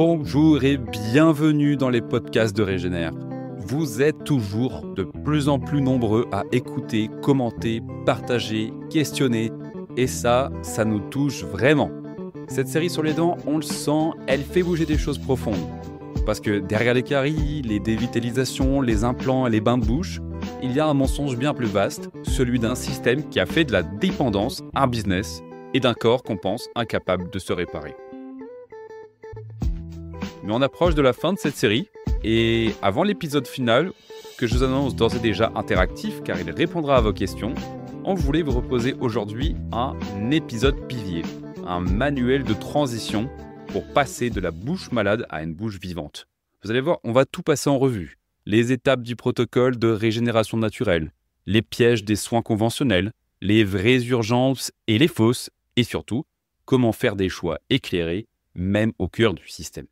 Bonjour et bienvenue dans les podcasts de Régénère. Vous êtes toujours de plus en plus nombreux à écouter, commenter, partager, questionner. Et ça nous touche vraiment. Cette série sur les dents, on le sent, elle fait bouger des choses profondes. Parce que derrière les caries, les dévitalisations, les implants et les bains de bouche, il y a un mensonge bien plus vaste, celui d'un système qui a fait de la dépendance un business et d'un corps qu'on pense incapable de se réparer. Mais on approche de la fin de cette série, et avant l'épisode final, que je vous annonce d'ores et déjà interactif car il répondra à vos questions, on voulait vous proposer aujourd'hui un épisode pilier, un manuel de transition pour passer de la bouche malade à une bouche vivante. Vous allez voir, on va tout passer en revue. Les étapes du protocole de régénération naturelle, les pièges des soins conventionnels, les vraies urgences et les fausses, et surtout, comment faire des choix éclairés, même au cœur du système.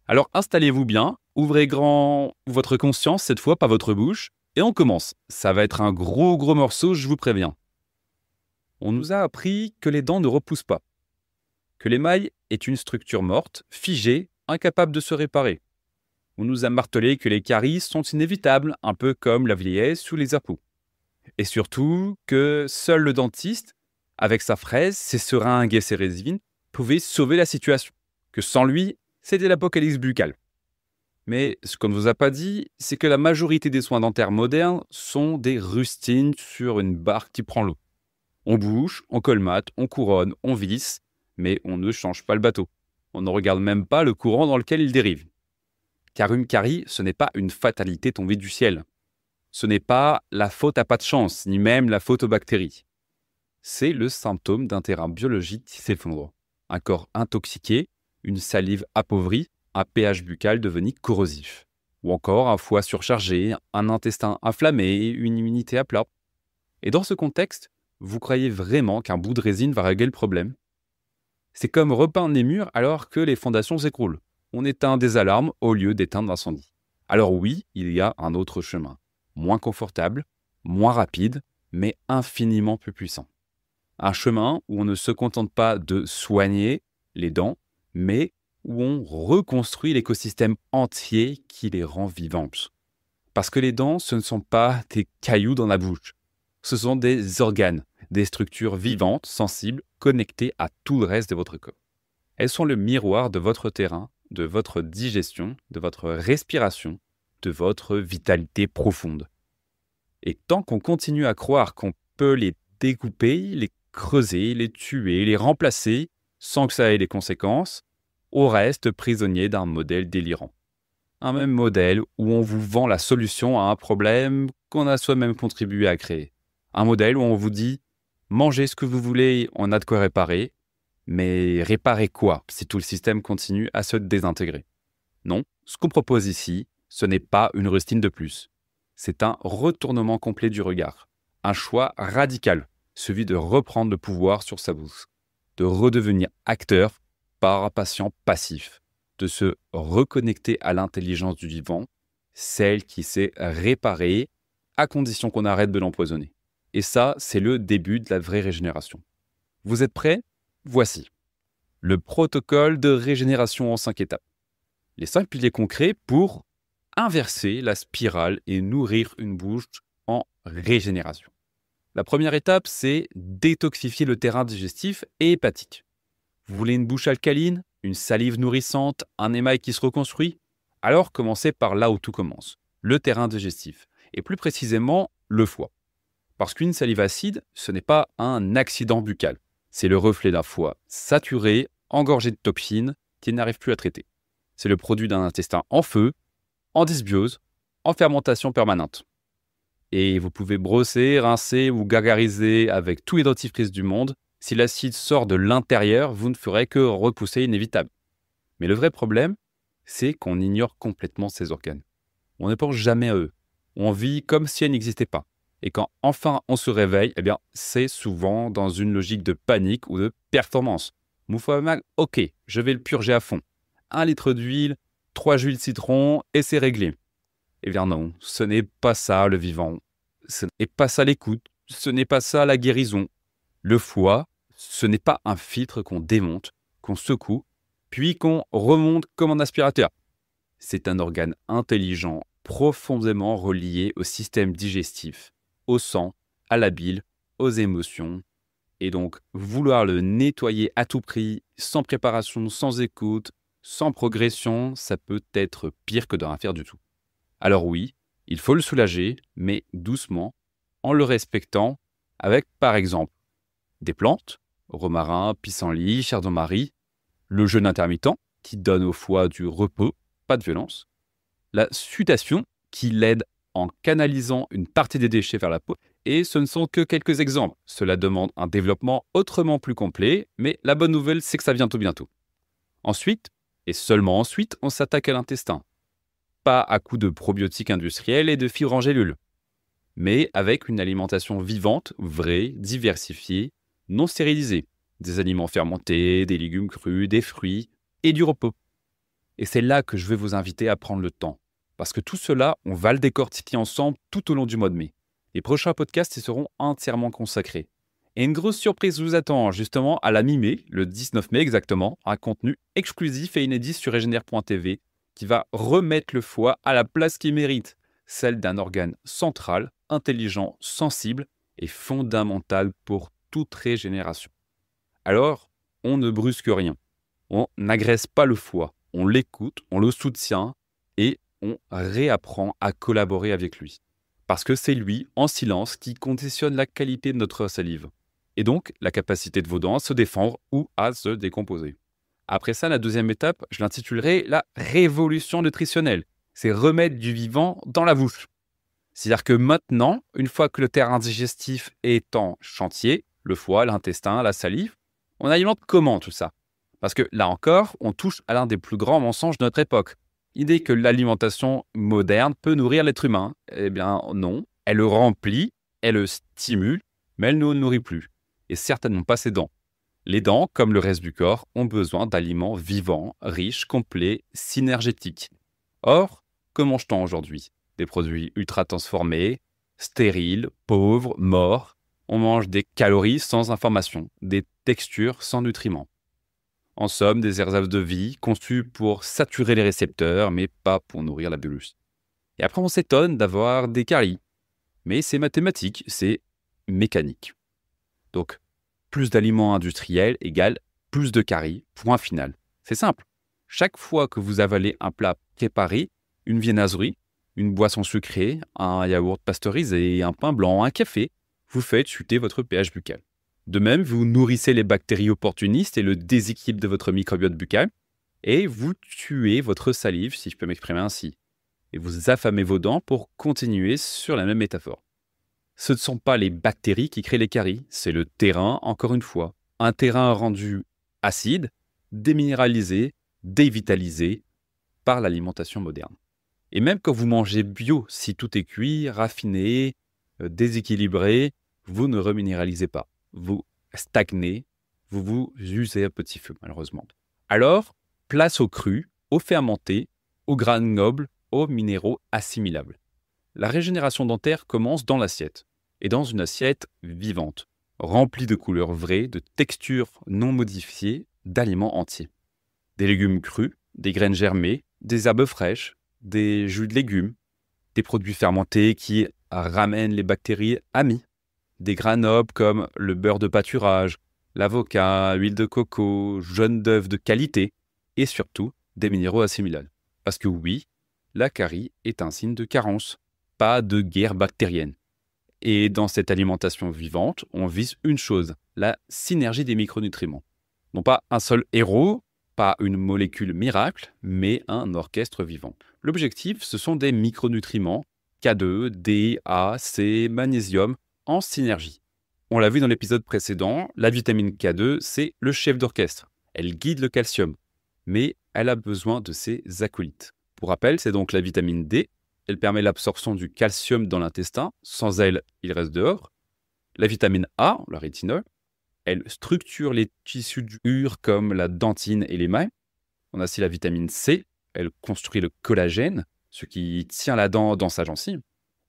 Alors installez-vous bien, ouvrez grand votre conscience cette fois, pas votre bouche, et on commence. Ça va être un gros morceau, je vous préviens. On nous a appris que les dents ne repoussent pas, que l'émail est une structure morte, figée, incapable de se réparer. On nous a martelé que les caries sont inévitables, un peu comme la vieillesse ou les apos. Et surtout que seul le dentiste, avec sa fraise, ses seringues et ses résines, pouvait sauver la situation. Que sans lui, c'était l'apocalypse buccale. Mais ce qu'on ne vous a pas dit, c'est que la majorité des soins dentaires modernes sont des rustines sur une barque qui prend l'eau. On bouche, on colmate, on couronne, on visse, mais on ne change pas le bateau. On ne regarde même pas le courant dans lequel il dérive. Car une carie, ce n'est pas une fatalité tombée du ciel. Ce n'est pas la faute à pas de chance, ni même la faute aux bactéries. C'est le symptôme d'un terrain biologique qui s'effondre. Un corps intoxiqué, une salive appauvrie, un pH buccal devenu corrosif. Ou encore un foie surchargé, un intestin inflammé, une immunité à plat. Et dans ce contexte, vous croyez vraiment qu'un bout de résine va régler le problème? C'est comme repeindre les murs alors que les fondations s'écroulent. On éteint des alarmes au lieu d'éteindre l'incendie. Alors oui, il y a un autre chemin. Moins confortable, moins rapide, mais infiniment plus puissant. Un chemin où on ne se contente pas de soigner les dents, mais où on reconstruit l'écosystème entier qui les rend vivantes. Parce que les dents, ce ne sont pas des cailloux dans la bouche. Ce sont des organes, des structures vivantes, sensibles, connectées à tout le reste de votre corps. Elles sont le miroir de votre terrain, de votre digestion, de votre respiration, de votre vitalité profonde. Et tant qu'on continue à croire qu'on peut les découper, les creuser, les tuer, les remplacer, sans que ça ait des conséquences, on reste prisonnier d'un modèle délirant. Un même modèle où on vous vend la solution à un problème qu'on a soi-même contribué à créer. Un modèle où on vous dit « mangez ce que vous voulez, on a de quoi réparer », mais réparer quoi si tout le système continue à se désintégrer? Non, ce qu'on propose ici, ce n'est pas une rustine de plus. C'est un retournement complet du regard. Un choix radical, celui de reprendre le pouvoir sur sa bouche, de redevenir acteur par un patient passif, de se reconnecter à l'intelligence du vivant, celle qui sait réparer, à condition qu'on arrête de l'empoisonner. Et ça, c'est le début de la vraie régénération. Vous êtes prêts? Voici. Le protocole de régénération en 5 étapes. Les 5 piliers concrets pour inverser la spirale et nourrir une bouche en régénération. La première étape, c'est détoxifier le terrain digestif et hépatique. Vous voulez une bouche alcaline, une salive nourrissante, un émail qui se reconstruit? Alors commencez par là où tout commence, le terrain digestif, et plus précisément le foie. Parce qu'une salive acide, ce n'est pas un accident buccal, c'est le reflet d'un foie saturé, engorgé de toxines, qui n'arrive plus à traiter. C'est le produit d'un intestin en feu, en dysbiose, en fermentation permanente. Et vous pouvez brosser, rincer ou gargariser avec tous les dentifrices du monde. Si l'acide sort de l'intérieur, vous ne ferez que repousser inévitable. Mais le vrai problème, c'est qu'on ignore complètement ces organes. On ne pense jamais à eux. On vit comme si elles n'existaient pas. Et quand enfin on se réveille, c'est souvent dans une logique de panique ou de performance. Mon foie mal, ok, je vais le purger à fond. 1 litre d'huile, 3 jus de citron et c'est réglé. Eh bien non, ce n'est pas ça le vivant. Ce n'est pas ça l'écoute. Ce n'est pas ça la guérison. Le foie, ce n'est pas un filtre qu'on démonte, qu'on secoue, puis qu'on remonte comme un aspirateur. C'est un organe intelligent, profondément relié au système digestif, au sang, à la bile, aux émotions. Et donc, vouloir le nettoyer à tout prix, sans préparation, sans écoute, sans progression, ça peut être pire que de rien faire du tout. Alors oui, il faut le soulager, mais doucement, en le respectant, avec par exemple des plantes, romarin, pissenlit, chardon-marie, le jeûne intermittent, qui donne au foie du repos, pas de violence, la sudation, qui l'aide en canalisant une partie des déchets vers la peau. Et ce ne sont que quelques exemples. Cela demande un développement autrement plus complet, mais la bonne nouvelle, c'est que ça vient tout bientôt. Ensuite, et seulement ensuite, on s'attaque à l'intestin. Pas à coups de probiotiques industriels et de fibres en gélules, mais avec une alimentation vivante, vraie, diversifiée, non stérilisée. Des aliments fermentés, des légumes crus, des fruits et du repos. Et c'est là que je vais vous inviter à prendre le temps. Parce que tout cela, on va le décortiquer ensemble tout au long du mois de mai. Les prochains podcasts y seront entièrement consacrés. Et une grosse surprise vous attend justement à la mi-mai, le 19 mai exactement, un contenu exclusif et inédit sur Regenère.tv qui va remettre le foie à la place qu'il mérite, celle d'un organe central, intelligent, sensible et fondamental pour toute régénération. Alors, on ne brusque rien, on n'agresse pas le foie, on l'écoute, on le soutient et on réapprend à collaborer avec lui. Parce que c'est lui, en silence, qui conditionne la qualité de notre salive. Et donc, la capacité de vos dents à se défendre ou à se décomposer. Après ça, la deuxième étape, je l'intitulerai la révolution nutritionnelle. C'est remettre du vivant dans la bouche. C'est-à-dire que maintenant, une fois que le terrain digestif est en chantier, le foie, l'intestin, la salive, on alimente comment tout ça? Parce que là encore, on touche à l'un des plus grands mensonges de notre époque. L'idée que l'alimentation moderne peut nourrir l'être humain. Eh bien non, elle le remplit, elle le stimule, mais elle ne le nourrit plus. Et certainement pas ses dents. Les dents, comme le reste du corps, ont besoin d'aliments vivants, riches, complets, synergétiques. Or, que mange-t-on aujourd'hui? Des produits ultra transformés, stériles, pauvres, morts. On mange des calories sans information, des textures sans nutriments. En somme, des réserves de vie conçues pour saturer les récepteurs, mais pas pour nourrir la bolus. Et après, on s'étonne d'avoir des caries. Mais c'est mathématique, c'est mécanique. Donc, plus d'aliments industriels égale plus de caries, point final. C'est simple. Chaque fois que vous avalez un plat préparé, une viennoiserie, une boisson sucrée, un yaourt pasteurisé, un pain blanc, un café, vous faites chuter votre pH buccal. De même, vous nourrissez les bactéries opportunistes et le déséquilibre de votre microbiote buccal, et vous tuez votre salive, si je peux m'exprimer ainsi. Et vous affamez vos dents pour continuer sur la même métaphore. Ce ne sont pas les bactéries qui créent les caries, c'est le terrain, encore une fois. Un terrain rendu acide, déminéralisé, dévitalisé par l'alimentation moderne. Et même quand vous mangez bio, si tout est cuit, raffiné, déséquilibré, vous ne reminéralisez pas. Vous stagnez, vous vous usez à petit feu, malheureusement. Alors, place au cru, au fermenté, aux grains nobles, aux minéraux assimilables. La régénération dentaire commence dans l'assiette, et dans une assiette vivante, remplie de couleurs vraies, de textures non modifiées, d'aliments entiers. Des légumes crus, des graines germées, des herbes fraîches, des jus de légumes, des produits fermentés qui ramènent les bactéries amies, des grains nobles comme le beurre de pâturage, l'avocat, l'huile de coco, jaune d'œuf de qualité, et surtout des minéraux assimilables. Parce que oui, la carie est un signe de carence, pas de guerre bactérienne. Et dans cette alimentation vivante, on vise une chose, la synergie des micronutriments. Non pas un seul héros, pas une molécule miracle, mais un orchestre vivant. L'objectif, ce sont des micronutriments K2, D, A, C, magnésium, en synergie. On l'a vu dans l'épisode précédent, la vitamine K2, c'est le chef d'orchestre. Elle guide le calcium, mais elle a besoin de ses acolytes. Pour rappel, c'est donc la vitamine D. Elle permet l'absorption du calcium dans l'intestin. Sans elle, il reste dehors. La vitamine A, la rétinol, elle structure les tissus durs comme la dentine et l'émail. On a aussi la vitamine C. Elle construit le collagène, ce qui tient la dent dans sa gencive.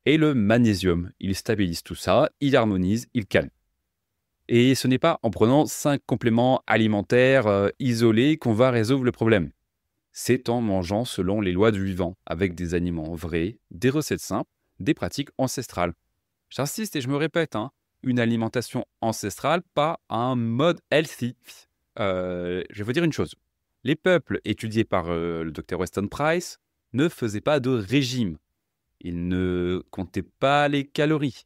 Et le magnésium, il stabilise tout ça, il harmonise, il calme. Et ce n'est pas en prenant 5 compléments alimentaires isolés qu'on va résoudre le problème. C'est en mangeant selon les lois du vivant, avec des aliments vrais, des recettes simples, des pratiques ancestrales. J'insiste et je me répète, une alimentation ancestrale, pas un mode healthy. Je vais vous dire une chose. Les peuples étudiés par le Dr Weston Price ne faisaient pas de régime. Ils ne comptaient pas les calories.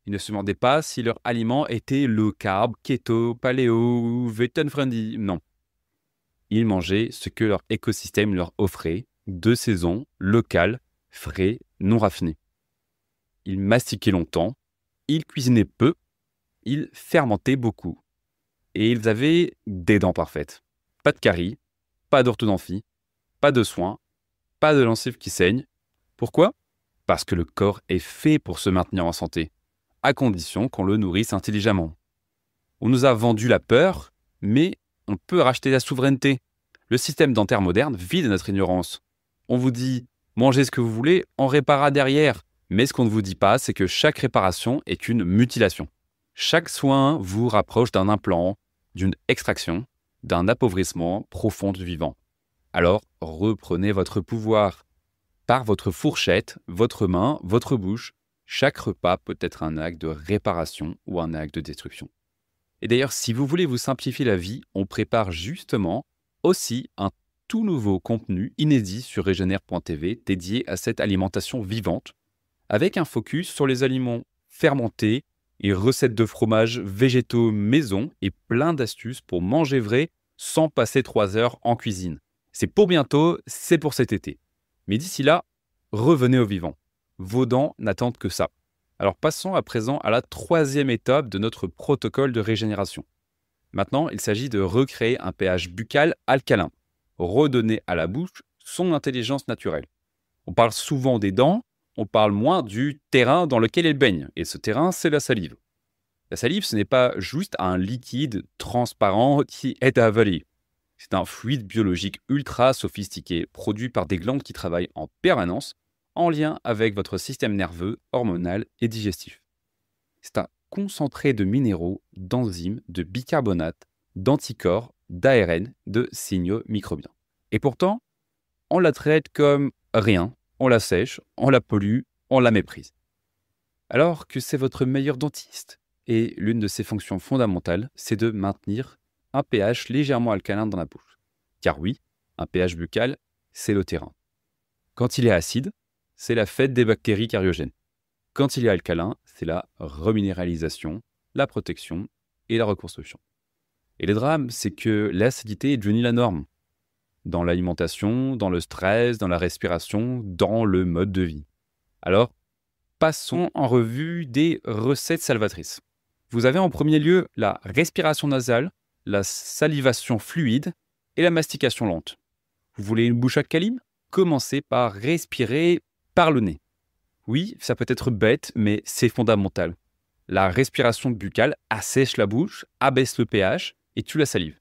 Ils ne se demandaient pas si leur aliment était low carb, keto, paléo ou vegan friendly. Non. Ils mangeaient ce que leur écosystème leur offrait, de saison, local, frais, non raffiné. Ils mastiquaient longtemps, ils cuisinaient peu, ils fermentaient beaucoup. Et ils avaient des dents parfaites. Pas de caries, pas d'orthodontie, pas de soins, pas de gencives qui saignent. Pourquoi ? Parce que le corps est fait pour se maintenir en santé, à condition qu'on le nourrisse intelligemment. On nous a vendu la peur, mais on peut racheter la souveraineté. Le système dentaire moderne vit de notre ignorance. On vous dit « mangez ce que vous voulez, on réparera derrière ». Mais ce qu'on ne vous dit pas, c'est que chaque réparation est une mutilation. Chaque soin vous rapproche d'un implant, d'une extraction, d'un appauvrissement profond du vivant. Alors, reprenez votre pouvoir. Par votre fourchette, votre main, votre bouche, chaque repas peut être un acte de réparation ou un acte de destruction. Et d'ailleurs, si vous voulez vous simplifier la vie, on prépare justement aussi un tout nouveau contenu inédit sur Regenère.tv dédié à cette alimentation vivante, avec un focus sur les aliments fermentés et recettes de fromages végétaux maison et plein d'astuces pour manger vrai sans passer 3 heures en cuisine. C'est pour bientôt, c'est pour cet été. Mais d'ici là, revenez au vivant. Vos dents n'attendent que ça. Alors passons à présent à la 3e étape de notre protocole de régénération. Maintenant, il s'agit de recréer un pH buccal alcalin, redonner à la bouche son intelligence naturelle. On parle souvent des dents, on parle moins du terrain dans lequel elles baignent, et ce terrain, c'est la salive. La salive, ce n'est pas juste un liquide transparent qui aide à avaler. C'est un fluide biologique ultra sophistiqué, produit par des glandes qui travaillent en permanence, en lien avec votre système nerveux, hormonal et digestif. C'est un concentré de minéraux, d'enzymes, de bicarbonate, d'anticorps, d'ARN, de signaux microbiens. Et pourtant, on la traite comme rien, on la sèche, on la pollue, on la méprise. Alors que c'est votre meilleur dentiste. Et l'une de ses fonctions fondamentales, c'est de maintenir un pH légèrement alcalin dans la bouche. Car oui, un pH buccal, c'est le terrain. Quand il est acide, c'est la fête des bactéries cariogènes. Quand il est alcalin, c'est la reminéralisation, la protection et la reconstruction. Et le drame, c'est que l'acidité est devenue la norme. Dans l'alimentation, dans le stress, dans la respiration, dans le mode de vie. Alors, passons en revue des recettes salvatrices. Vous avez en premier lieu la respiration nasale, la salivation fluide et la mastication lente. Vous voulez une bouche alcaline ? Commencez par respirer par le nez. Oui, ça peut être bête, mais c'est fondamental. La respiration buccale assèche la bouche, abaisse le pH et tue la salive.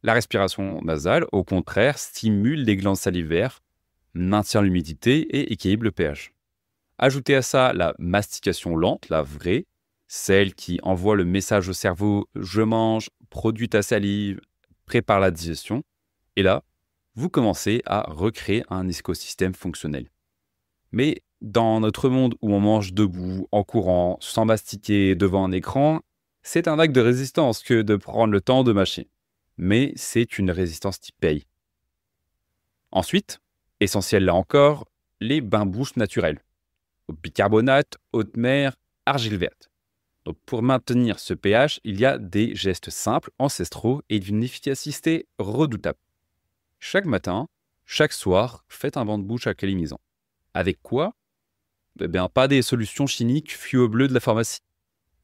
La respiration nasale, au contraire, stimule les glandes salivaires, maintient l'humidité et équilibre le pH. Ajoutez à ça la mastication lente, la vraie, celle qui envoie le message au cerveau « je mange, produis ta salive, prépare la digestion ». Et là, vous commencez à recréer un écosystème fonctionnel. Mais dans notre monde où on mange debout, en courant, sans mastiquer, devant un écran, c'est un acte de résistance que de prendre le temps de mâcher. Mais c'est une résistance qui paye. Ensuite, essentiel là encore, les bains-bouches naturels. Bicarbonate, haute mer, argile verte. Donc pour maintenir ce pH, il y a des gestes simples, ancestraux et d'une efficacité redoutable. Chaque matin, chaque soir, faites un bain de bouche alcalinisant. Avec quoi ? Pas des solutions chimiques fluo bleu de la pharmacie,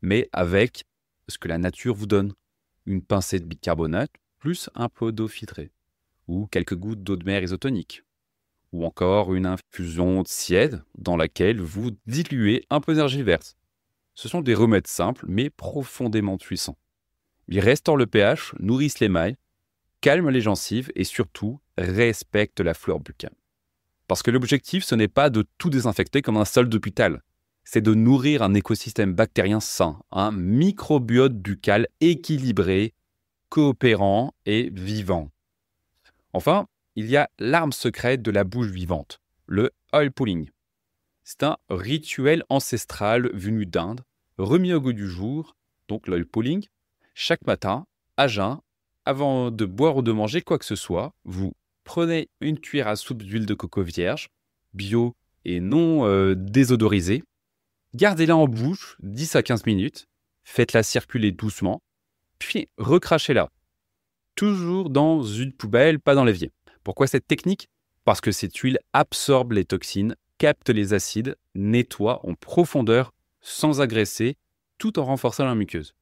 mais avec ce que la nature vous donne. Une pincée de bicarbonate plus un peu d'eau filtrée, ou quelques gouttes d'eau de mer isotonique, ou encore une infusion tiède dans laquelle vous diluez un peu d'argile verte. Ce sont des remèdes simples mais profondément puissants. Ils restaurent le pH, nourrissent l'émail, calment les gencives et surtout respectent la flore buccale. Parce que l'objectif, ce n'est pas de tout désinfecter comme un sol d'hôpital. c'est de nourrir un écosystème bactérien sain, un microbiote buccal équilibré, coopérant et vivant. Enfin, il y a l'arme secrète de la bouche vivante, le oil pulling. C'est un rituel ancestral venu d'Inde, remis au goût du jour, donc l'oil pulling, chaque matin, à jeun, avant de boire ou de manger quoi que ce soit, vous prenez une cuillère à soupe d'huile de coco vierge, bio et non désodorisée, gardez-la en bouche 10 à 15 minutes, faites-la circuler doucement, puis recrachez-la. Toujours dans une poubelle, pas dans l'évier. Pourquoi cette technique? Parce que cette huile absorbe les toxines, capte les acides, nettoie en profondeur sans agresser, tout en renforçant la muqueuse.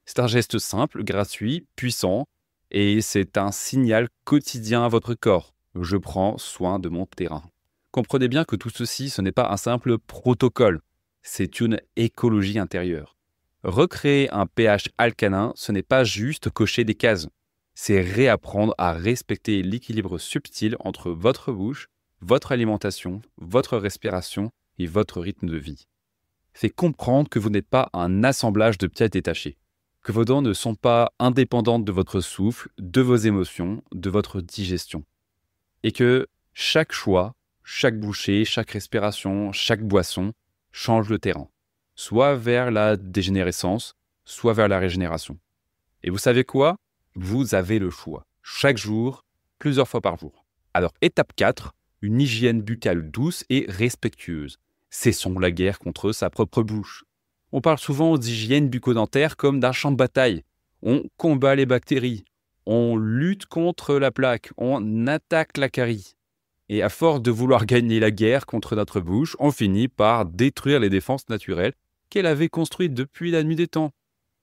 C'est un geste simple, gratuit, puissant, et c'est un signal quotidien à votre corps. Je prends soin de mon terrain. Comprenez bien que tout ceci, ce n'est pas un simple protocole, c'est une écologie intérieure. Recréer un pH alcalin, ce n'est pas juste cocher des cases. C'est réapprendre à respecter l'équilibre subtil entre votre bouche, votre alimentation, votre respiration et votre rythme de vie. C'est comprendre que vous n'êtes pas un assemblage de pièces détachées, que vos dents ne sont pas indépendantes de votre souffle, de vos émotions, de votre digestion. Et que chaque choix, chaque bouchée, chaque respiration, chaque boisson change le terrain, soit vers la dégénérescence, soit vers la régénération. Et vous savez quoi? Vous avez le choix, chaque jour, plusieurs fois par jour. Alors, étape 4, une hygiène buccale douce et respectueuse. Cessons la guerre contre sa propre bouche. On parle souvent d'hygiène bucco-dentaire comme d'un champ de bataille. On combat les bactéries, on lutte contre la plaque, on attaque la carie. Et à force de vouloir gagner la guerre contre notre bouche, on finit par détruire les défenses naturelles qu'elle avait construites depuis la nuit des temps.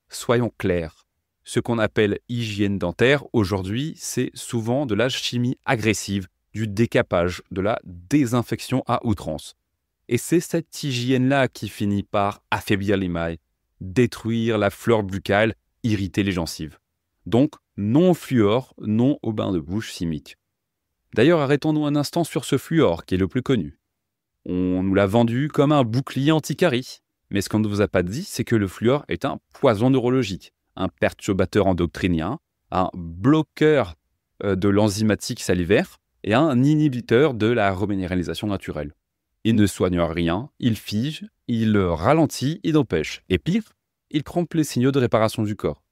Soyons clairs. Ce qu'on appelle hygiène dentaire, aujourd'hui, c'est souvent de la chimie agressive, du décapage, de la désinfection à outrance. Et c'est cette hygiène-là qui finit par affaiblir l'émail, détruire la flore buccale, irriter les gencives. Donc, non au fluor, non au bain de bouche chimique. D'ailleurs, arrêtons-nous un instant sur ce fluor qui est le plus connu. On nous l'a vendu comme un bouclier anti-carie. Mais ce qu'on ne vous a pas dit, c'est que le fluor est un poison neurologique, un perturbateur endocrinien, un bloqueur de l'enzymatique salivaire et un inhibiteur de la reminéralisation naturelle. Il ne soigne rien, il fige, il ralentit, il empêche. Et pire, il trompe les signaux de réparation du corps.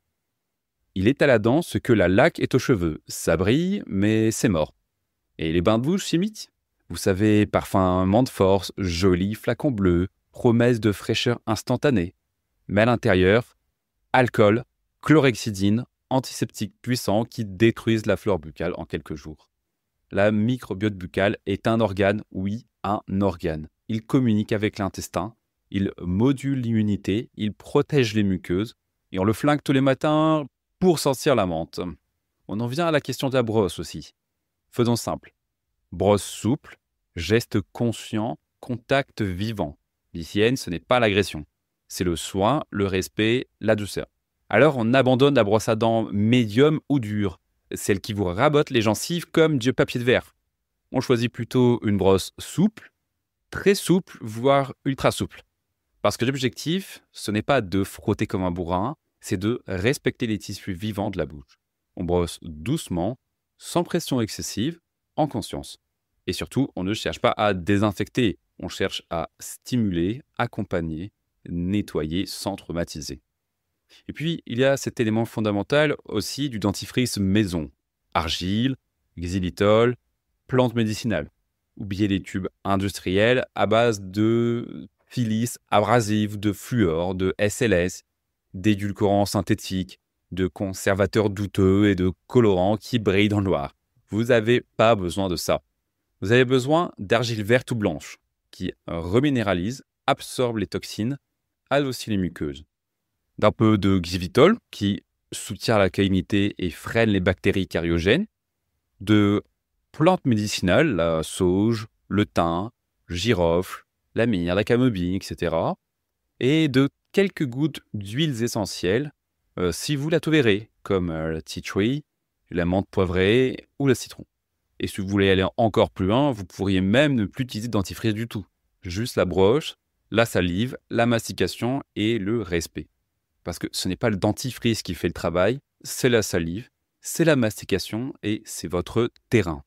Il est à la dent ce que la laque est aux cheveux. Ça brille, mais c'est mort. Et les bains de bouche chimiques? Vous savez, parfum menthe force, joli flacon bleu, promesse de fraîcheur instantanée. Mais à l'intérieur, alcool, chlorhexidine, antiseptiques puissants qui détruisent la flore buccale en quelques jours. La microbiote buccale est un organe, oui, un organe. Il communique avec l'intestin, il module l'immunité, il protège les muqueuses, et on le flingue tous les matins pour sentir la menthe. On en vient à la question de la brosse aussi. Faisons simple. Brosse souple, geste conscient, contact vivant. L'hygiène, ce n'est pas l'agression. C'est le soin, le respect, la douceur. Alors on abandonne la brosse à dents médium ou dure, celle qui vous rabote les gencives comme du papier de verre. On choisit plutôt une brosse souple, très souple, voire ultra souple. Parce que l'objectif, ce n'est pas de frotter comme un bourrin, c'est de respecter les tissus vivants de la bouche. On brosse doucement, sans pression excessive, en conscience. Et surtout, on ne cherche pas à désinfecter, on cherche à stimuler, accompagner, nettoyer sans traumatiser. Et puis, il y a cet élément fondamental aussi du dentifrice maison. Argile, xylitol, plantes médicinales. Oubliez les tubes industriels à base de silice abrasif, de fluor, de SLS, d'édulcorants synthétiques, de conservateurs douteux et de colorants qui brillent dans le noir. Vous n'avez pas besoin de ça. Vous avez besoin d'argile verte ou blanche qui reminéralise, absorbe les toxines, adoucit les muqueuses. D'un peu de xylitol qui soutient l'alcalinité et freine les bactéries cariogènes, de plantes médicinales, la sauge, le thym, le girofle, la myrrhe, la camomille, etc. Et de quelques gouttes d'huiles essentielles, si vous la tolérez, comme le tea tree, la menthe poivrée ou le citron. Et si vous voulez aller encore plus loin, vous pourriez même ne plus utiliser de dentifrice du tout. Juste la brosse, La salive, la mastication et le respect. Parce que ce n'est pas le dentifrice qui fait le travail, c'est la salive, c'est la mastication et c'est votre terrain.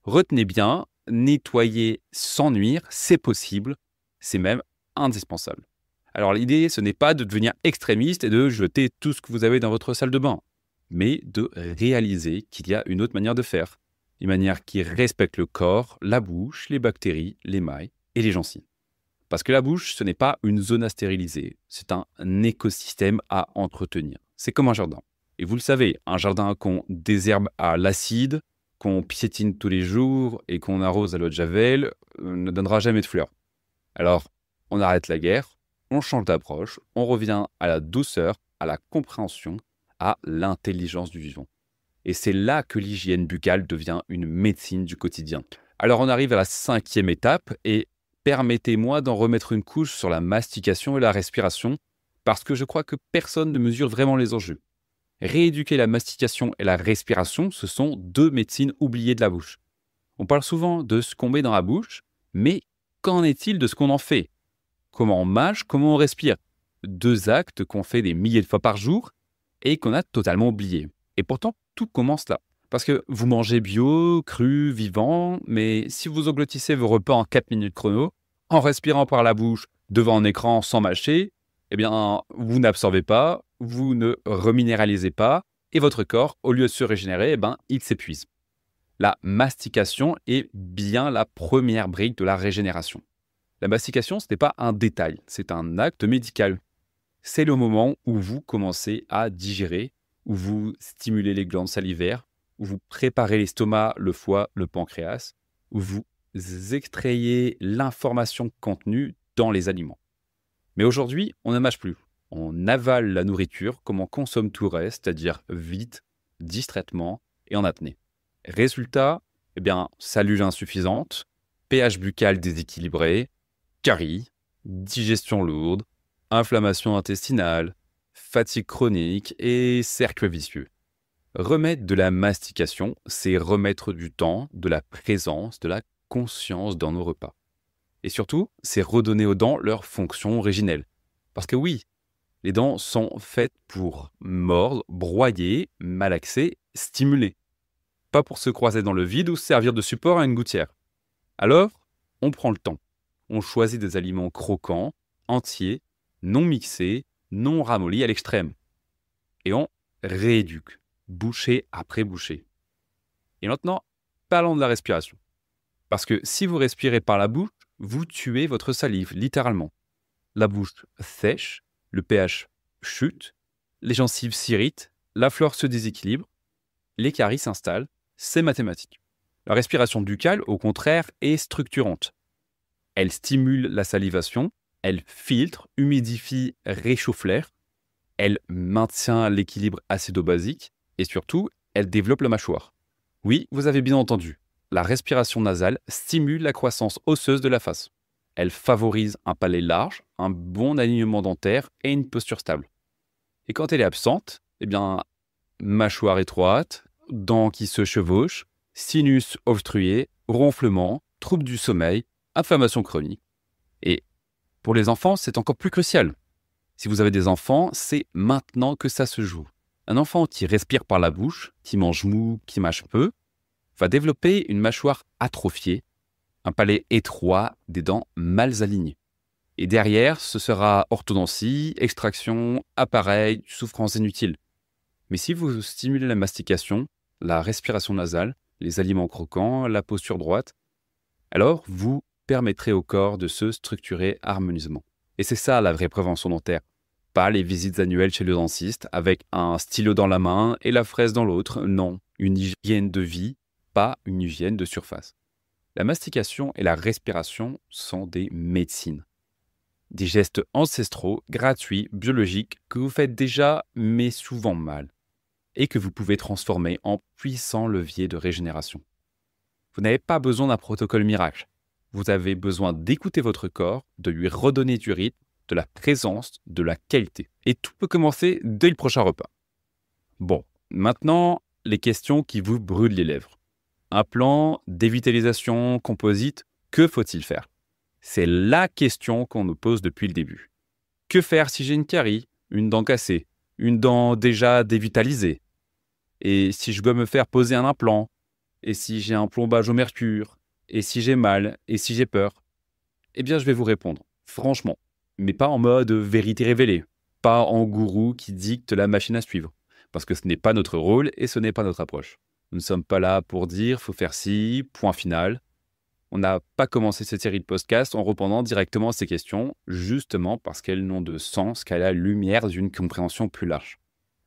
Retenez bien, nettoyer sans nuire, c'est possible, c'est même indispensable. Alors l'idée, ce n'est pas de devenir extrémiste et de jeter tout ce que vous avez dans votre salle de bain, mais de réaliser qu'il y a une autre manière de faire, une manière qui respecte le corps, la bouche, les bactéries, les mailles et les gencives. Parce que la bouche, ce n'est pas une zone à stériliser, c'est un écosystème à entretenir. C'est comme un jardin. Et vous le savez, un jardin qu'on désherbe à l'acide, qu'on piétine tous les jours et qu'on arrose à l'eau de javel, ne donnera jamais de fleurs. Alors, on arrête la guerre, on change d'approche, on revient à la douceur, à la compréhension, à l'intelligence du vivant. Et c'est là que l'hygiène buccale devient une médecine du quotidien. Alors on arrive à la 5e étape et permettez-moi d'en remettre une couche sur la mastication et la respiration parce que je crois que personne ne mesure vraiment les enjeux. Rééduquer la mastication et la respiration, ce sont 2 médecines oubliées de la bouche. On parle souvent de ce qu'on met dans la bouche, mais qu'en est-il de ce qu'on en fait? Comment on mâche, comment on respire? 2 actes qu'on fait des milliers de fois par jour et qu'on a totalement oubliés. Et pourtant, tout commence là. Parce que vous mangez bio, cru, vivant, mais si vous engloutissez vos repas en 4 minutes chrono, en respirant par la bouche, devant un écran sans mâcher, eh bien, vous n'absorbez pas, vous ne reminéralisez pas, et votre corps, au lieu de se régénérer, il s'épuise. La mastication est bien la première brique de la régénération. La mastication, ce n'est pas un détail, c'est un acte médical. C'est le moment où vous commencez à digérer, où vous stimulez les glandes salivaires, où vous préparez l'estomac, le foie, le pancréas, où vous extrayez l'information contenue dans les aliments. Mais aujourd'hui, on ne mâche plus. On avale la nourriture comme on consomme tout le reste, c'est-à-dire vite, distraitement et en apnée. Résultat, salule insuffisante, pH buccal déséquilibré, caries, digestion lourde, inflammation intestinale, fatigue chronique et cercle vicieux. Remettre de la mastication, c'est remettre du temps, de la présence, de la conscience dans nos repas. Et surtout, c'est redonner aux dents leur fonction originelle. Parce que oui, les dents sont faites pour mordre, broyer, malaxer, stimuler. Pas pour se croiser dans le vide ou servir de support à une gouttière. Alors, on prend le temps. On choisit des aliments croquants, entiers, non mixés, non ramollis à l'extrême. Et on rééduque, bouchée après bouchée. Et maintenant, parlons de la respiration. Parce que si vous respirez par la bouche, vous tuez votre salive, littéralement. La bouche sèche, le pH chute, les gencives s'irritent, la flore se déséquilibre, les caries s'installent, c'est mathématique. La respiration buccale, au contraire, est structurante. Elle stimule la salivation, elle filtre, humidifie, réchauffe l'air, elle maintient l'équilibre acido-basique et surtout, elle développe la mâchoire. Oui, vous avez bien entendu, la respiration nasale stimule la croissance osseuse de la face. Elle favorise un palais large, un bon alignement dentaire et une posture stable. Et quand elle est absente, mâchoire étroite, dents qui se chevauchent, sinus obstrué, ronflement, troubles du sommeil, inflammation chronique. Et pour les enfants, c'est encore plus crucial. Si vous avez des enfants, c'est maintenant que ça se joue. Un enfant qui respire par la bouche, qui mange mou, qui mâche peu, va développer une mâchoire atrophiée, un palais étroit, des dents mal alignées. Et derrière, ce sera orthodontie, extraction, appareil, souffrance inutile. Mais si vous stimulez la mastication, la respiration nasale, les aliments croquants, la posture droite, alors vous permettrez au corps de se structurer harmonieusement. Et c'est ça la vraie prévention dentaire. Pas les visites annuelles chez le dentiste avec un stylo dans la main et la fraise dans l'autre. Non, une hygiène de vie, pas une hygiène de surface. La mastication et la respiration sont des médecines. Des gestes ancestraux, gratuits, biologiques, que vous faites déjà, mais souvent mal, et que vous pouvez transformer en puissants leviers de régénération. Vous n'avez pas besoin d'un protocole miracle. Vous avez besoin d'écouter votre corps, de lui redonner du rythme, de la présence, de la qualité. Et tout peut commencer dès le prochain repas. Bon, maintenant, les questions qui vous brûlent les lèvres. Un plan, dévitalisation, composite, que faut-il faire? C'est la question qu'on nous pose depuis le début. Que faire si j'ai une carie, une dent cassée, une dent déjà dévitalisée? Et si je dois me faire poser un implant? Et si j'ai un plombage au mercure? Et si j'ai mal? Et si j'ai peur? Eh bien, je vais vous répondre, franchement, mais pas en mode vérité révélée, pas en gourou qui dicte la machine à suivre, parce que ce n'est pas notre rôle et ce n'est pas notre approche. Nous ne sommes pas là pour dire faut faire ci, point final. On n'a pas commencé cette série de podcasts en répondant directement à ces questions, justement parce qu'elles n'ont de sens qu'à la lumière d'une compréhension plus large.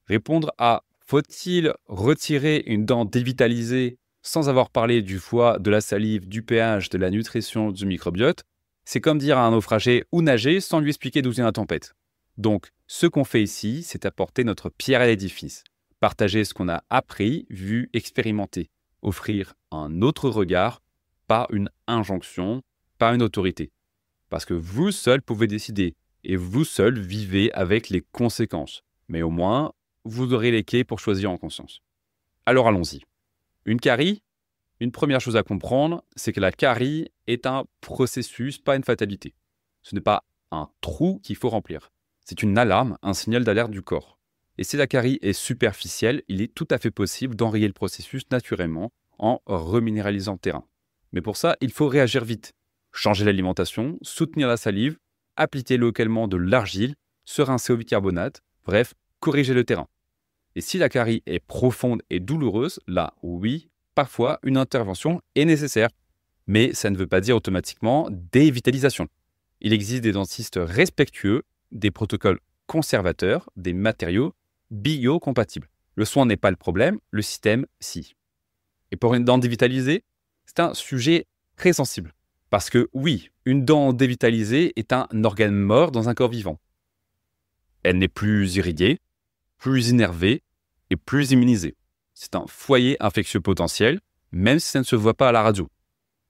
Répondre à faut-il retirer une dent dévitalisée sans avoir parlé du foie, de la salive, du pH, de la nutrition, du microbiote, c'est comme dire à un naufragé où nager sans lui expliquer d'où vient la tempête. Donc, ce qu'on fait ici, c'est apporter notre pierre à l'édifice, partager ce qu'on a appris, vu, expérimenté, offrir un autre regard, pas une injonction, pas une autorité. Parce que vous seul pouvez décider, et vous seul vivez avec les conséquences. Mais au moins, vous aurez les clés pour choisir en conscience. Alors allons-y. Une carie, une première chose à comprendre, c'est que la carie est un processus, pas une fatalité. Ce n'est pas un trou qu'il faut remplir. C'est une alarme, un signal d'alerte du corps. Et si la carie est superficielle, il est tout à fait possible d'enrayer le processus naturellement en reminéralisant le terrain. Mais pour ça, il faut réagir vite. Changer l'alimentation, soutenir la salive, appliquer localement de l'argile, se rincer au bicarbonate, bref, corriger le terrain. Et si la carie est profonde et douloureuse, là, oui, parfois une intervention est nécessaire. Mais ça ne veut pas dire automatiquement dévitalisation. Il existe des dentistes respectueux, des protocoles conservateurs, des matériaux biocompatibles. Le soin n'est pas le problème, le système, si. Et pour une dent dévitalisée, c'est un sujet très sensible. Parce que oui, une dent dévitalisée est un organe mort dans un corps vivant. Elle n'est plus irriguée, plus innervée et plus immunisée. C'est un foyer infectieux potentiel, même si ça ne se voit pas à la radio.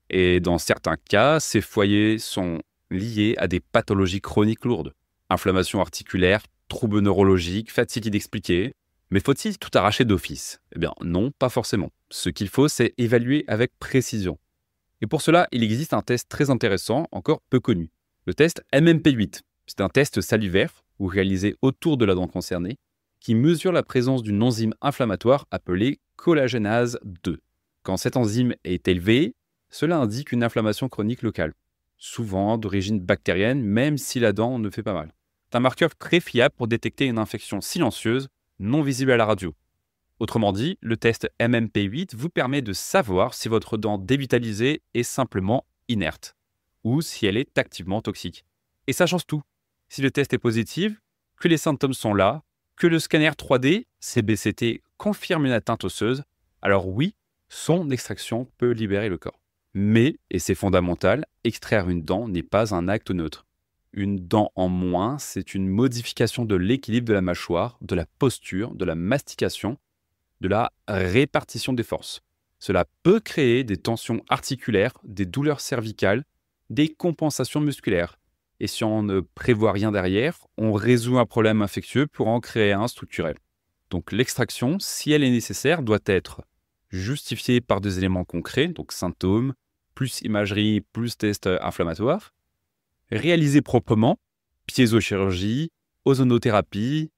Et dans certains cas, ces foyers sont liés à des pathologies chroniques lourdes. Inflammation articulaire, troubles neurologiques, fatigue inexpliquée. Mais faut-il tout arracher d'office? Eh bien non, pas forcément. Ce qu'il faut, c'est évaluer avec précision. Et pour cela, il existe un test très intéressant, encore peu connu. Le test MMP8. C'est un test salivaire, ou réalisé autour de la dent concernée, qui mesure la présence d'une enzyme inflammatoire appelée collagénase 2. Quand cette enzyme est élevée, cela indique une inflammation chronique locale, souvent d'origine bactérienne, même si la dent ne fait pas mal. C'est un marqueur très fiable pour détecter une infection silencieuse, non visible à la radio. Autrement dit, le test MMP8 vous permet de savoir si votre dent dévitalisée est simplement inerte, ou si elle est activement toxique. Et ça change tout. Si le test est positif, que les symptômes sont là, que le scanner 3D, CBCT, confirme une atteinte osseuse, alors oui, son extraction peut libérer le corps. Mais, et c'est fondamental, extraire une dent n'est pas un acte neutre. Une dent en moins, c'est une modification de l'équilibre de la mâchoire, de la posture, de la mastication, de la répartition des forces. Cela peut créer des tensions articulaires, des douleurs cervicales, des compensations musculaires. Et si on ne prévoit rien derrière, on résout un problème infectieux pour en créer un structurel. Donc l'extraction, si elle est nécessaire, doit être justifiée par des éléments concrets, donc symptômes, plus imagerie, plus test inflammatoire, réalisée proprement, piézochirurgie, ozonothérapie,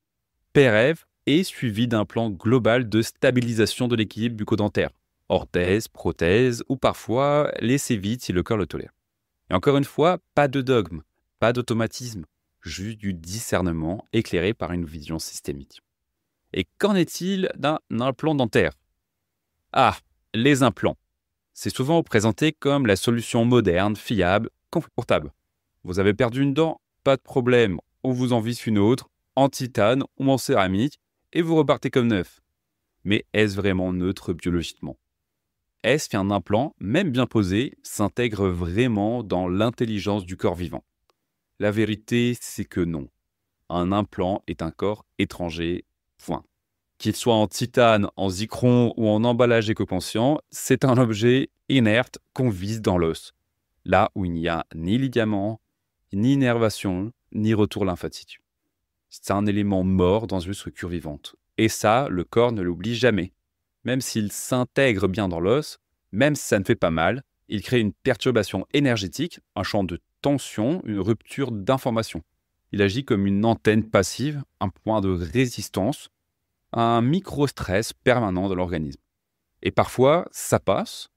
PRF, et suivi d'un plan global de stabilisation de l'équilibre bucco-dentaire, orthèse, prothèse, ou parfois laisser vide si le corps le tolère. Et encore une fois, pas de dogme, pas d'automatisme, juste du discernement éclairé par une vision systémique. Et qu'en est-il d'un implant dentaire? Ah, les implants. C'est souvent présenté comme la solution moderne, fiable, confortable. Vous avez perdu une dent? Pas de problème, on vous en visse une autre, en titane ou en céramique, et vous repartez comme neuf. Mais est-ce vraiment neutre biologiquement? Est-ce qu'un implant, même bien posé, s'intègre vraiment dans l'intelligence du corps vivant? La vérité, c'est que non. Un implant est un corps étranger, point. Qu'il soit en titane, en zircon ou en emballage éco-conscient, c'est un objet inerte qu'on vise dans l'os, là où il n'y a ni ligament, ni innervation, ni retour lymphatique. C'est un élément mort dans une structure vivante. Et ça, le corps ne l'oublie jamais. Même s'il s'intègre bien dans l'os, même si ça ne fait pas mal, il crée une perturbation énergétique, un champ de tension, une rupture d'information. Il agit comme une antenne passive, un point de résistance, un micro-stress permanent dans l'organisme. Et parfois, ça passe,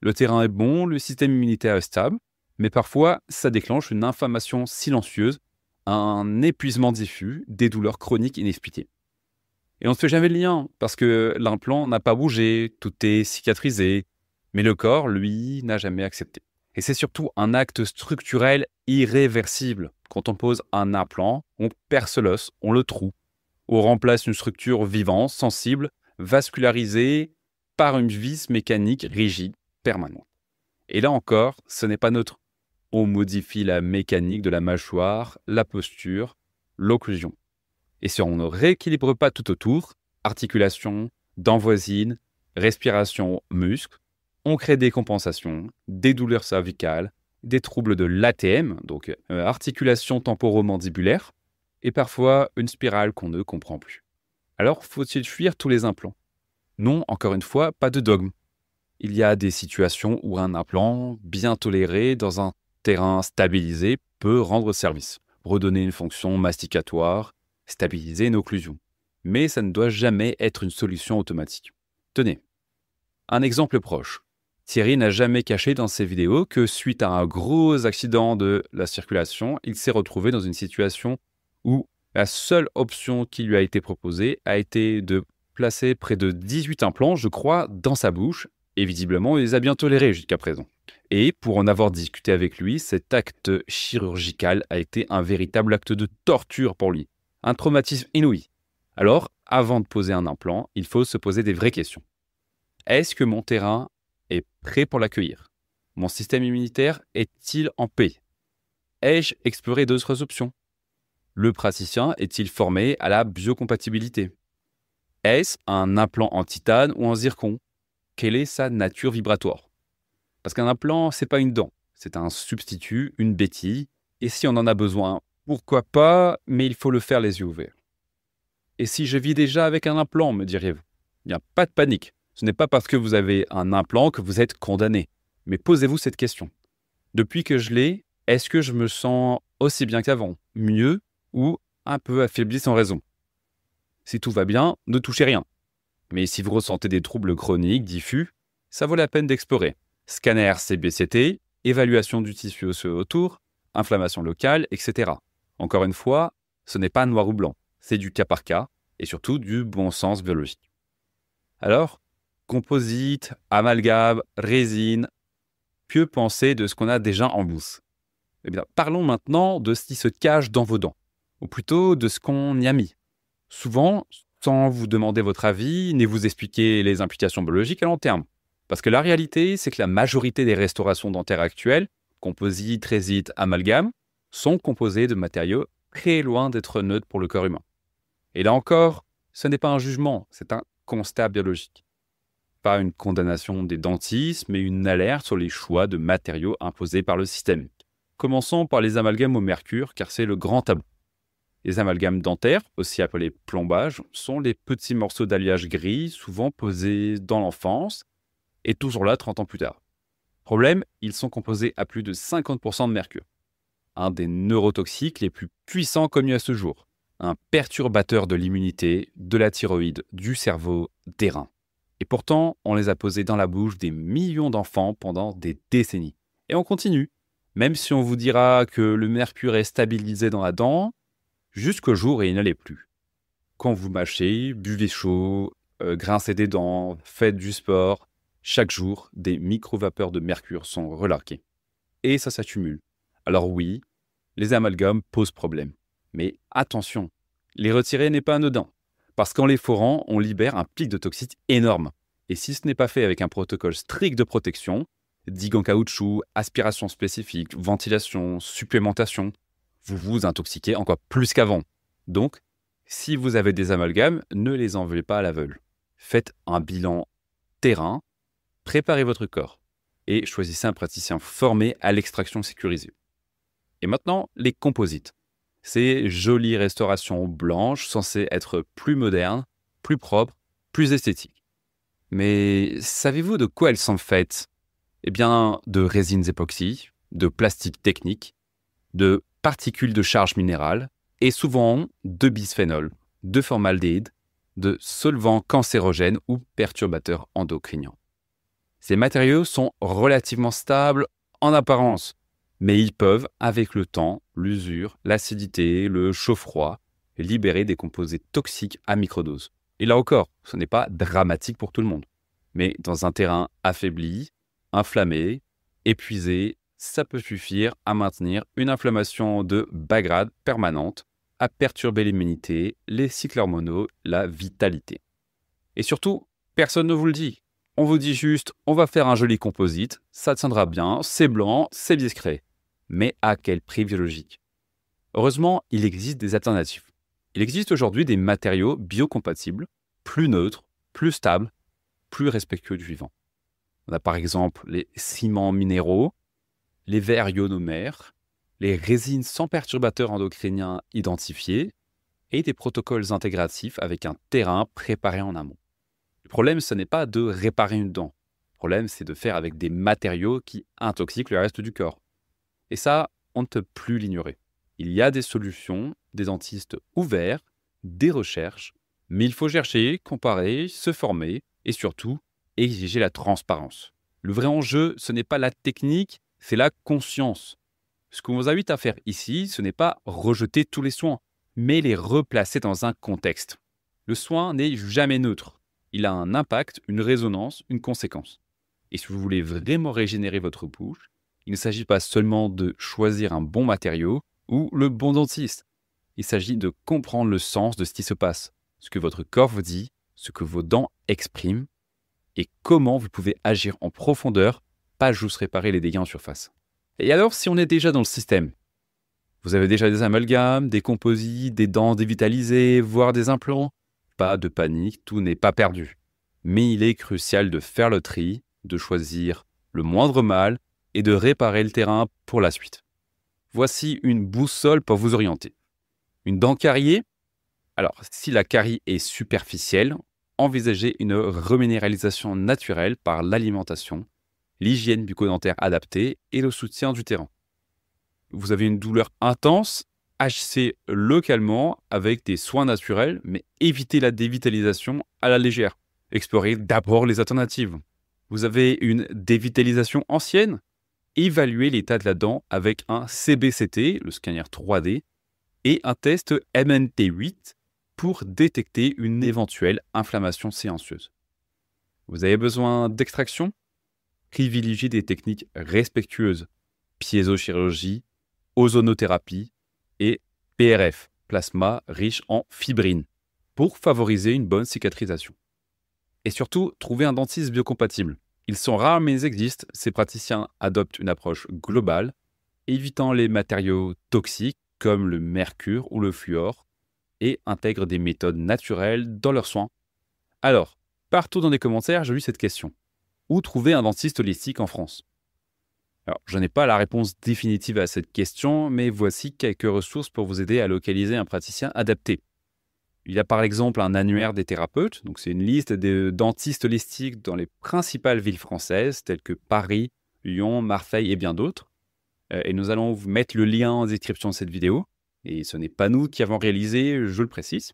le terrain est bon, le système immunitaire est stable, mais parfois, ça déclenche une inflammation silencieuse, un épuisement diffus, des douleurs chroniques inexpliquées. Et on ne fait jamais le lien, parce que l'implant n'a pas bougé, tout est cicatrisé, mais le corps, lui, n'a jamais accepté. Et c'est surtout un acte structurel irréversible. Quand on pose un implant, on perce l'os, on le troue. On remplace une structure vivante, sensible, vascularisée par une vis mécanique rigide, permanente. Et là encore, ce n'est pas neutre. On modifie la mécanique de la mâchoire, la posture, l'occlusion. Et si on ne rééquilibre pas tout autour, articulation, dents voisines, respiration, muscles, on crée des compensations, des douleurs cervicales, des troubles de l'ATM, donc articulation temporomandibulaire, et parfois une spirale qu'on ne comprend plus. Alors, faut-il fuir tous les implants? Non, encore une fois, pas de dogme. Il y a des situations où un implant bien toléré dans un terrain stabilisé peut rendre service, redonner une fonction masticatoire, stabiliser une occlusion. Mais ça ne doit jamais être une solution automatique. Tenez, un exemple proche. Thierry n'a jamais caché dans ses vidéos que suite à un gros accident de la circulation, il s'est retrouvé dans une situation où la seule option qui lui a été proposée a été de placer près de 18 implants, je crois, dans sa bouche, et visiblement, il les a bien tolérés jusqu'à présent. Et pour en avoir discuté avec lui, cet acte chirurgical a été un véritable acte de torture pour lui, un traumatisme inouï. Alors, avant de poser un implant, il faut se poser des vraies questions. Est-ce que mon terrain est prêt pour l'accueillir? Mon système immunitaire est-il en paix? Ai-je exploré d'autres options? Le praticien est-il formé à la biocompatibilité? Est-ce un implant en titane ou en zircon? Quelle est sa nature vibratoire? Parce qu'un implant, c'est pas une dent, c'est un substitut, une béquille, et si on en a besoin, pourquoi pas, mais il faut le faire les yeux ouverts. Et si je vis déjà avec un implant, me diriez-vous? Il n'y a pas de panique. Ce n'est pas parce que vous avez un implant que vous êtes condamné. Mais posez-vous cette question. Depuis que je l'ai, est-ce que je me sens aussi bien qu'avant, mieux ou un peu affaibli sans raison? Si tout va bien, ne touchez rien. Mais si vous ressentez des troubles chroniques, diffus, ça vaut la peine d'explorer. Scanner CBCT, évaluation du tissu osseux autour, inflammation locale, etc. Encore une fois, ce n'est pas noir ou blanc, c'est du cas par cas et surtout du bon sens biologique. Alors, composite, amalgame, résine, que penser de ce qu'on a déjà en bouche? Eh bien, parlons maintenant de ce qui se cache dans vos dents, ou plutôt de ce qu'on y a mis. Souvent, sans vous demander votre avis, ni vous expliquer les implications biologiques à long terme. Parce que la réalité, c'est que la majorité des restaurations dentaires actuelles, composite, résine, amalgame, sont composées de matériaux très loin d'être neutres pour le corps humain. Et là encore, ce n'est pas un jugement, c'est un constat biologique. Pas une condamnation des dentistes, mais une alerte sur les choix de matériaux imposés par le système. Commençons par les amalgames au mercure, car c'est le grand tabou. Les amalgames dentaires, aussi appelés plombages, sont les petits morceaux d'alliage gris, souvent posés dans l'enfance, et toujours là 30 ans plus tard. Problème, ils sont composés à plus de 50% de mercure. Un des neurotoxiques les plus puissants connus à ce jour. Un perturbateur de l'immunité, de la thyroïde, du cerveau, des reins. Et pourtant, on les a posés dans la bouche des millions d'enfants pendant des décennies. Et on continue. Même si on vous dira que le mercure est stabilisé dans la dent, jusqu'au jour où il n'allait plus. Quand vous mâchez, buvez chaud, grincez des dents, faites du sport, chaque jour, des micro-vapeurs de mercure sont relarguées. Et ça s'accumule. Alors oui, les amalgames posent problème. Mais attention, les retirer n'est pas anodin. Parce qu'en les forant, on libère un pic de toxiques énorme. Et si ce n'est pas fait avec un protocole strict de protection, digue en caoutchouc, aspiration spécifique, ventilation, supplémentation, vous vous intoxiquez encore plus qu'avant. Donc, si vous avez des amalgames, ne les enlevez pas à l'aveugle. Faites un bilan terrain, préparez votre corps et choisissez un praticien formé à l'extraction sécurisée. Et maintenant, les composites. Ces jolies restaurations blanches censées être plus modernes, plus propres, plus esthétiques. Mais savez-vous de quoi elles sont faites? Eh bien, de résines époxy, de plastique technique, de particules de charge minérale et souvent de bisphénol, de formaldéhyde, de solvants cancérogènes ou perturbateurs endocriniens. Ces matériaux sont relativement stables en apparence, mais ils peuvent, avec le temps, l'usure, l'acidité, le chaud-froid, libérer des composés toxiques à microdose. Et là encore, ce n'est pas dramatique pour tout le monde. Mais dans un terrain affaibli, inflammé, épuisé, ça peut suffire à maintenir une inflammation de bas grade permanente, à perturber l'immunité, les cycles hormonaux, la vitalité. Et surtout, personne ne vous le dit. On vous dit juste, on va faire un joli composite, ça tiendra bien, c'est blanc, c'est discret. Mais à quel prix biologique? Heureusement, il existe des alternatives. Il existe aujourd'hui des matériaux biocompatibles, plus neutres, plus stables, plus respectueux du vivant. On a par exemple les ciments minéraux, les verres ionomères, les résines sans perturbateurs endocriniens identifiés et des protocoles intégratifs avec un terrain préparé en amont. Le problème, ce n'est pas de réparer une dent. Le problème, c'est de faire avec des matériaux qui intoxiquent le reste du corps. Et ça, on ne peut plus l'ignorer. Il y a des solutions, des dentistes ouverts, des recherches, mais il faut chercher, comparer, se former et surtout exiger la transparence. Le vrai enjeu, ce n'est pas la technique, c'est la conscience. Ce qu'on vous invite à faire ici, ce n'est pas rejeter tous les soins, mais les replacer dans un contexte. Le soin n'est jamais neutre. Il a un impact, une résonance, une conséquence. Et si vous voulez vraiment régénérer votre bouche, il ne s'agit pas seulement de choisir un bon matériau ou le bon dentiste. Il s'agit de comprendre le sens de ce qui se passe, ce que votre corps vous dit, ce que vos dents expriment et comment vous pouvez agir en profondeur, pas juste réparer les dégâts en surface. Et alors, si on est déjà dans le système, vous avez déjà des amalgames, des composites, des dents dévitalisées, voire des implants, pas de panique, tout n'est pas perdu. Mais il est crucial de faire le tri, de choisir le moindre mal et de réparer le terrain pour la suite. Voici une boussole pour vous orienter. Une dent cariée? Alors, si la carie est superficielle, envisagez une reminéralisation naturelle par l'alimentation, l'hygiène bucco-dentaire adaptée et le soutien du terrain. Vous avez une douleur intense, agissez localement avec des soins naturels, mais évitez la dévitalisation à la légère. Explorez d'abord les alternatives. Vous avez une dévitalisation ancienne? Évaluez l'état de la dent avec un CBCT, le scanner 3D, et un test MNT8 pour détecter une éventuelle inflammation séanceuse. Vous avez besoin d'extraction? Privilégiez des techniques respectueuses, piézochirurgie, ozonothérapie et PRF, plasma riche en fibrine, pour favoriser une bonne cicatrisation. Et surtout, trouvez un dentiste biocompatible. Ils sont rares mais ils existent. Ces praticiens adoptent une approche globale, évitant les matériaux toxiques comme le mercure ou le fluor et intègrent des méthodes naturelles dans leurs soins. Alors, partout dans les commentaires, j'ai eu cette question. Où trouver un dentiste holistique en France? Alors, je n'ai pas la réponse définitive à cette question, mais voici quelques ressources pour vous aider à localiser un praticien adapté. Il y a par exemple un annuaire des thérapeutes, donc c'est une liste de dentistes holistiques dans les principales villes françaises, telles que Paris, Lyon, Marseille et bien d'autres. Et nous allons vous mettre le lien en description de cette vidéo. Et ce n'est pas nous qui avons réalisé, je le précise.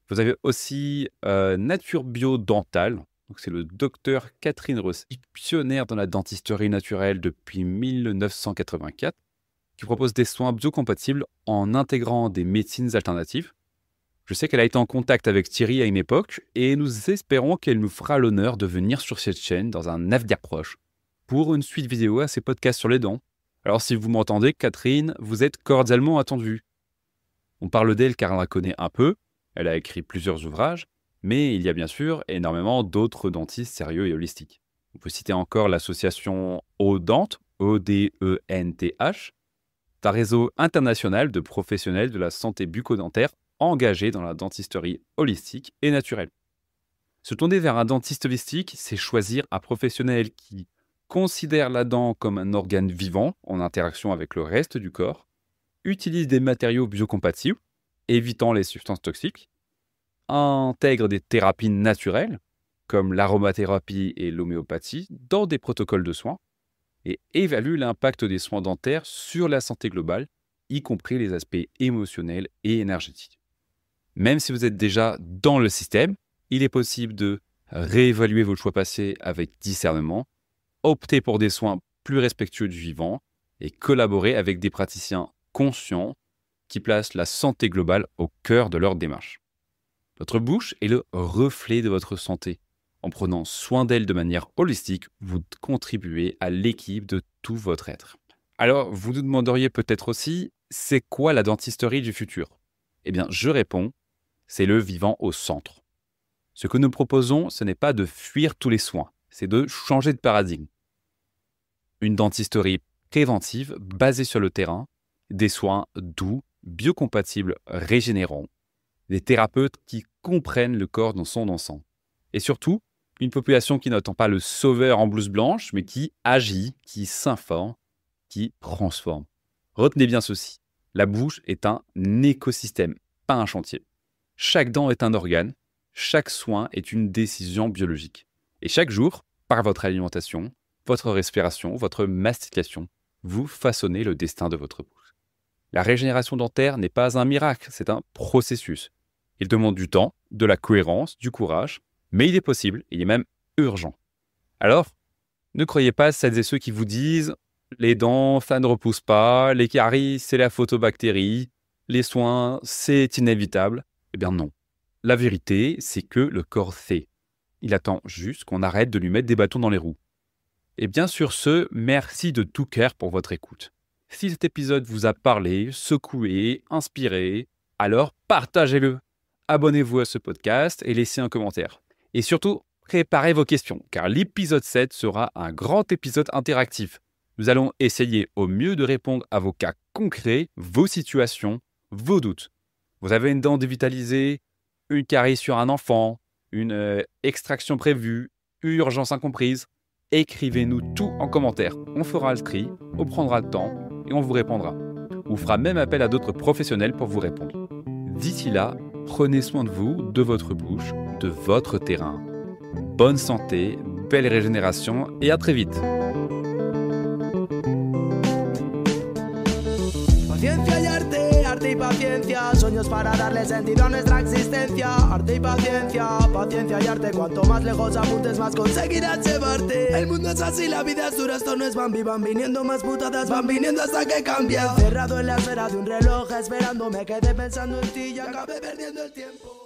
Vous avez aussi Nature Bio Dental. Donc c'est le docteur Catherine Rossi, pionnière dans la dentisterie naturelle depuis 1984, qui propose des soins biocompatibles en intégrant des médecines alternatives. Je sais qu'elle a été en contact avec Thierry à une époque et nous espérons qu'elle nous fera l'honneur de venir sur cette chaîne dans un avenir proche pour une suite vidéo à ses podcasts sur les dents. Alors si vous m'entendez, Catherine, vous êtes cordialement attendue. On parle d'elle car on la connaît un peu, elle a écrit plusieurs ouvrages, mais il y a bien sûr énormément d'autres dentistes sérieux et holistiques. On peut citer encore l'association Odent, O-D-E-N-T-H, un réseau international de professionnels de la santé bucco-dentaire engagés dans la dentisterie holistique et naturelle. Se tourner vers un dentiste holistique, c'est choisir un professionnel qui considère la dent comme un organe vivant en interaction avec le reste du corps, utilise des matériaux biocompatibles, évitant les substances toxiques, intègre des thérapies naturelles, comme l'aromathérapie et l'homéopathie, dans des protocoles de soins, et évalue l'impact des soins dentaires sur la santé globale, y compris les aspects émotionnels et énergétiques. Même si vous êtes déjà dans le système, il est possible de réévaluer vos choix passés avec discernement, opter pour des soins plus respectueux du vivant et collaborer avec des praticiens conscients qui placent la santé globale au cœur de leur démarche. Votre bouche est le reflet de votre santé. En prenant soin d'elle de manière holistique, vous contribuez à l'équilibre de tout votre être. Alors, vous nous demanderiez peut-être aussi, c'est quoi la dentisterie du futur? Eh bien, je réponds, c'est le vivant au centre. Ce que nous proposons, ce n'est pas de fuir tous les soins, c'est de changer de paradigme. Une dentisterie préventive basée sur le terrain, des soins doux, biocompatibles, régénérants, des thérapeutes qui comprennent le corps dans son ensemble. Et surtout, une population qui n'attend pas le sauveur en blouse blanche, mais qui agit, qui s'informe, qui transforme. Retenez bien ceci, la bouche est un écosystème, pas un chantier. Chaque dent est un organe, chaque soin est une décision biologique. Et chaque jour, par votre alimentation, votre respiration, votre mastication, vous façonnez le destin de votre bouche. La régénération dentaire n'est pas un miracle, c'est un processus. Il demande du temps, de la cohérence, du courage, mais il est possible, il est même urgent. Alors, ne croyez pas celles et ceux qui vous disent « les dents, ça ne repousse pas, les caries, c'est la photobactérie, les soins, c'est inévitable ». Eh bien non. La vérité, c'est que le corps sait. Il attend juste qu'on arrête de lui mettre des bâtons dans les roues. Et bien sur ce, merci de tout cœur pour votre écoute. Si cet épisode vous a parlé, secoué, inspiré, alors partagez-le. Abonnez-vous à ce podcast et laissez un commentaire. Et surtout, préparez vos questions, car l'épisode 7 sera un grand épisode interactif. Nous allons essayer au mieux de répondre à vos cas concrets, vos situations, vos doutes. Vous avez une dent dévitalisée, une carie sur un enfant, une extraction prévue, une urgence incomprise. Écrivez-nous tout en commentaire. On fera le tri, on prendra le temps et on vous répondra. On fera même appel à d'autres professionnels pour vous répondre. D'ici là, prenez soin de vous, de votre bouche, de votre terrain. Bonne santé, belle régénération et à très vite. Paciencia y arte, arte y paciencia, sueños para darle sentido a nuestra existencia. Arte y paciencia, paciencia y arte, cuanto más lejos apuntes más conseguirás llevarte. El mundo es así, la vida es dura, esto no es Bambi, van viniendo más putadas, van viniendo hasta que cambia. Cerrado en la esfera de un reloj, esperando me quedé pensando en ti y acabé perdiendo el tiempo.